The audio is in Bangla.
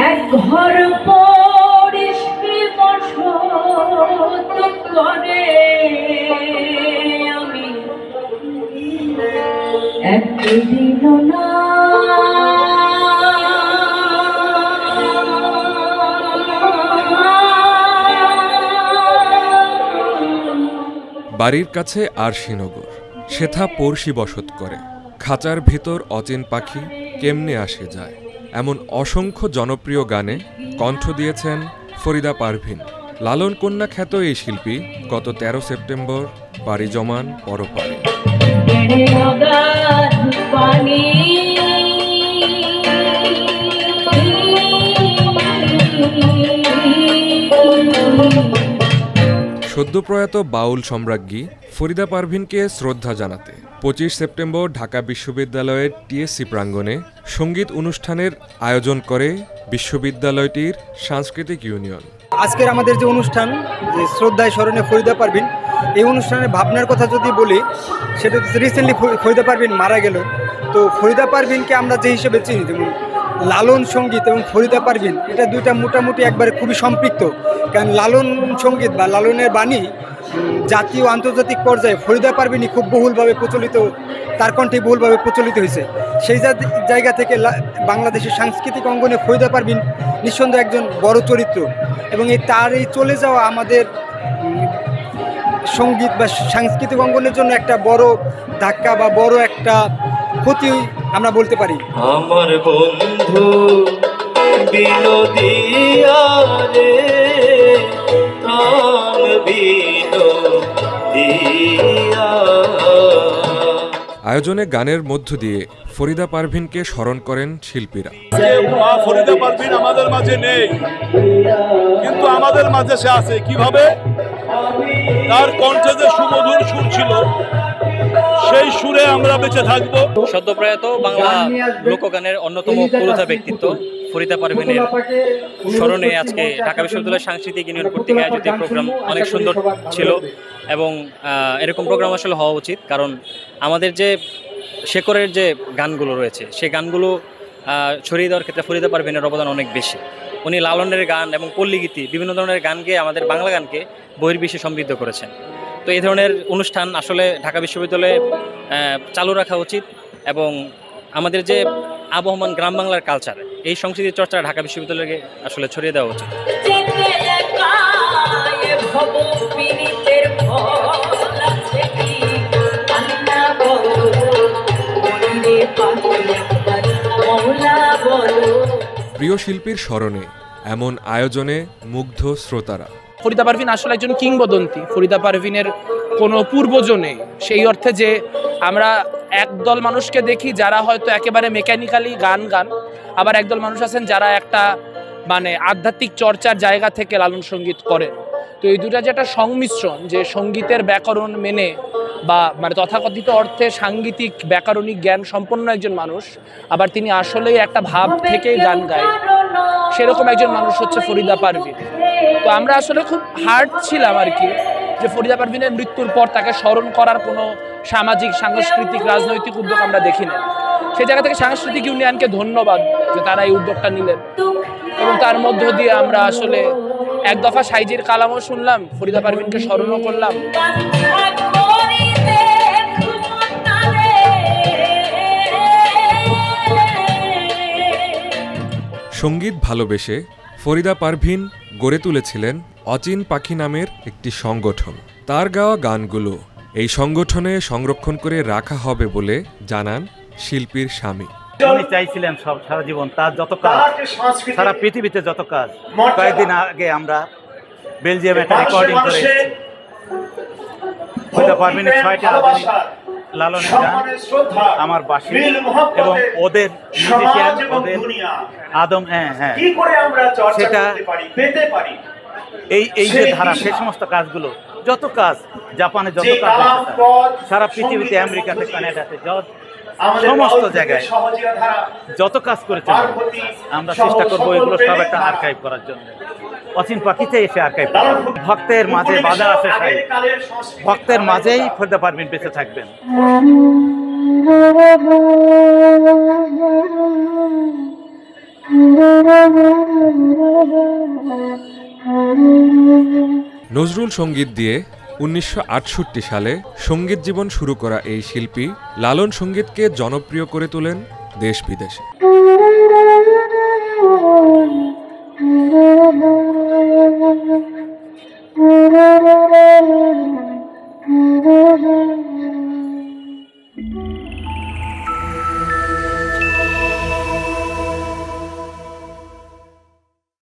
এক ঘর পরিষ্কৃ বসত করে আমি একদিন না বাড়ির কাছে আরশিনগর, সেথা পড়শি বসত করে। খাঁচার ভিতর অচিন পাখি কেমনে আসে যায়, এমন অসংখ্য জনপ্রিয় গানে কণ্ঠ দিয়েছেন ফরিদা পারভিন। লালন কন্যা খ্যাত এই শিল্পী গত 13 সেপ্টেম্বর পাড়ি জমান পরপারে। সদ্যপ্রয়াত বাউল সম্রাজ্ঞী ফরিদা পারভিনকে শ্রদ্ধা জানাতে 25 সেপ্টেম্বর ঢাকা বিশ্ববিদ্যালয়ের টিএসসি প্রাঙ্গণে সঙ্গীত অনুষ্ঠানের আয়োজন করে বিশ্ববিদ্যালয়টির সাংস্কৃতিক ইউনিয়ন। আজকের আমাদের যে অনুষ্ঠান, যে শ্রদ্ধায় স্মরণে ফরিদা পারভিন, এই অনুষ্ঠানের ভাবনার কথা যদি বলি, সেটা রিসেন্টলি ফরিদা পারভিন মারা গেল। তো ফরিদা পারভিনকে আমরা যে হিসেবে চিনি, যেমন লালন সঙ্গীত এবং ফরিদা পারভিন, এটা দুইটা মোটামুটি একবারে খুবই সম্পৃক্ত। কারণ লালন সঙ্গীত বা লালনের বাণী জাতীয় আন্তর্জাতিক পর্যায়ে ফরিদা পারভিনই খুব বহুলভাবে প্রচলিত, তার কণ্ঠে বহুলভাবে প্রচলিত হয়েছে। সেই জায়গা থেকে বাংলাদেশের সাংস্কৃতিক অঙ্গনে ফরিদা পারভিন নিঃসন্দেহে একজন বড় চরিত্র, এবং তার এই চলে যাওয়া আমাদের সঙ্গীত বা সাংস্কৃতিক অঙ্গনের জন্য একটা বড় ধাক্কা বা বড় একটা ক্ষতি আমরা বলতে পারি। আমার বন্ধু বিনোদিয়া রে প্রাণ বিনোদিয়া। আয়োজনে গানের মধ্য দিয়ে ফরিদা পারভিনকে স্মরণ করেন শিল্পীরা। ফরিদা পারভিন আমাদের মাঝে নেই, কিন্তু আমাদের মাঝে সে আছে। কিভাবে? তার কণ্ঠে যে সুমধুর সুর ছিল, সেই সুরে আমরা বেঁচে থাকবো। সদ্যপ্রয়াত বাংলা লোকগানের অন্যতম পুরোধা ব্যক্তিত্ব ফরিদা পারভিনের স্মরণে আজকে ঢাকা বিশ্ববিদ্যালয়ের সাংস্কৃতিক ইউনিয়ন কর্তৃক আয়োজিত প্রোগ্রাম অনেক সুন্দর ছিল, এবং এরকম প্রোগ্রাম আসলে হওয়া উচিত। কারণ আমাদের যে শেকরের যে গানগুলো রয়েছে, সেই গানগুলো ছড়িয়ে দেওয়ার ক্ষেত্রে ফরিদা পারভিনের অবদান অনেক বেশি। উনি লালনের গান এবং পল্লীগীতি, বিভিন্ন ধরনের গানকে, আমাদের বাংলা গানকে বহির্বিশ্বে সমৃদ্ধ করেছেন। তো এই ধরনের অনুষ্ঠান আসলে ঢাকা বিশ্ববিদ্যালয়ে চালু রাখা উচিত, এবং আমাদের যে আবহমান গ্রাম বাংলার কালচার, এই সংস্কৃতির চর্চা ঢাকা বিশ্ববিদ্যালয়কে আসলে ছড়িয়ে দেওয়া উচিত। প্রিয় শিল্পীর স্মরণে এমন আয়োজনে মুগ্ধ শ্রোতারা। ফরিদা পারভিন আসলে একজন কিংবদন্তি। ফরিদা পারভিনের কোনো পূর্বজ নেই, সেই অর্থে যে আমরা একদল মানুষকে দেখি যারা হয়তো একেবারে মেকানিক্যালি গান, আবার একদল মানুষ আছেন যারা একটা মানে আধ্যাত্মিক চর্চার জায়গা থেকে লালন সঙ্গীত করেন। তো এই দুটা যে একটা সংমিশ্রণ, যে সঙ্গীতের ব্যাকরণ মেনে বা মানে তথাকথিত অর্থে সাংগীতিক ব্যাকরণিক জ্ঞান সম্পন্ন একজন মানুষ, আবার তিনি আসলেই একটা ভাব থেকেই গান গায়, সেরকম একজন মানুষ হচ্ছে ফরিদা পারভিন। তো আমরা আসলে খুব হার্ট ছিলাম আর কি, যে ফরিদা পারভিনের মৃত্যুর পর তাকে স্মরণ করার কোনো সামাজিক, সাংস্কৃতিক, রাজনৈতিক উদ্যোগ আমরা দেখি না। সেই জায়গা থেকে সাংস্কৃতিক ইউনিয়নকে ধন্যবাদ যে তারা এই উদ্যোগটা নিলেন, এবং তার মধ্য দিয়ে আমরা আসলে এক দফা সাইজির কালামও শুনলাম, ফরিদা পারভিনকে স্মরণও করলাম। সঙ্গীত ভালোবেসে ফরিদা পারভিন গড়ে তুলেছিলেন অচিন পাখি নামের একটি সংগঠন। তার গাওয়া গানগুলো এই সংগঠনে সংরক্ষণ করে রাখা হবে বলে জানান শিল্পীর স্বামী। উনি চাইছিলেন সব সারা জীবন তার যত কাজ, সারা পৃথিবীতে যত কাজ। কয়েকদিন আগে আমরা বেলজিয়ামে একটা রেকর্ডিং করে ফরিদা পারভিনের 6টা আধুনিক লালনের গান, আমার বাঁশি এবং ওদের মিউজিশিয়ান, ওদের আদম, সেটা এই যে ধারা, সেই সমস্ত কাজগুলো, যত কাজ জাপানে, যত কাজ সারা পৃথিবীতে, আমেরিকাতে, কানাডাতে, সমস্ত জায়গায় যত কাজ করেছে, আমরা চেষ্টা করবো এগুলো সব একটা আর্কাইভ করার জন্য। অচিন পাখিতে এসে আর্কাইভ, ভক্তের মাঝে বাধা আছে, ভক্তের মাঝেই ফরিদা পারভিন বেঁচে থাকবেন। নজরুল সঙ্গীত দিয়ে 1968 সালে সঙ্গীত জীবন শুরু করা এই শিল্পী লালন সঙ্গীতকে জনপ্রিয় করে তোলেন দেশ বিদেশে।